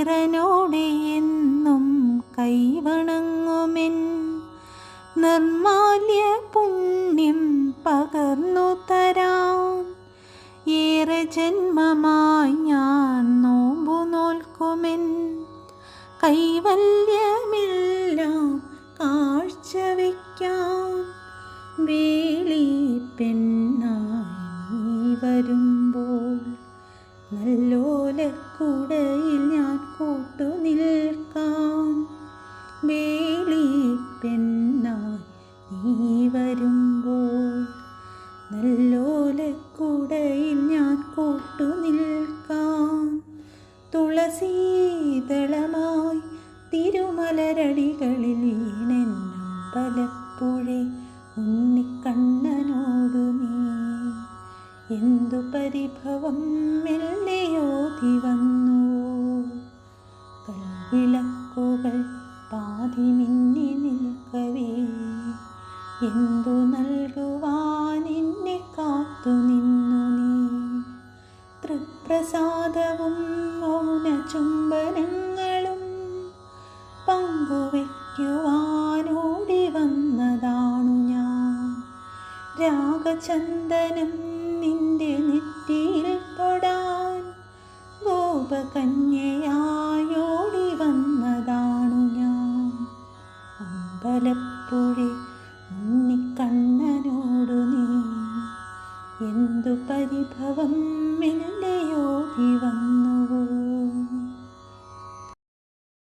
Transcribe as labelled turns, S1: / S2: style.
S1: ഈറനോടെ എന്നും കൈവണങ്ങുമെൻ നിർമാല്യ പുണ്യം പകർന്നു തരാൻ ഏറെ ജന്മമായി ഞാൻ നോമ്പു നോൽക്കുമെൻ കൈവല്യമെല്ലാം കാഴ്ചവെക്കാൻ വേളി പെണ്ണായി നീ വരുമ്പോൾ നല്ലോലക്കുടയിൽ ഞാൻ കൂട്ടു നിൽക്കാം വേളി പെണ്ണായി നീ വരുമ്പോൾ നല്ലോലക്കുടയിൽ ഞാൻ കൂട്ടു നിൽക്കാം തുളസീതളമായി തിരുമലരടികളിൽ വീണെന്നമ്പലപ്പുഴെ ഉണ്ണിക്കണ്ണനോടു നീ എന്തു പരിഭവം മെല്ലെയോതി വന്നു കൽവിളക്കുകൾ പാതി മിന്നി നിൽക്കവേ എന്തു നൽകുവാൻ എന്നെ കാത്തു നിന്നു നീ തൃപ്രസാദവും മൗന ചുംബനങ്ങളും പങ്കുവയ്ക്കുവാനോടി വന്നതാണു ഞാൻ രാഗചന്ദനം നിന്റെ നെറ്റിയിൽ തൊടാൻ ഗോപകന്യയായോടി വന്നതാണു ഞാൻ അമ്പലപ്പുഴെ ഉണ്ണിക്കണ്ണനോടു നീ എന്തു പരിഭവം മെല്ലെയോതി വന്നു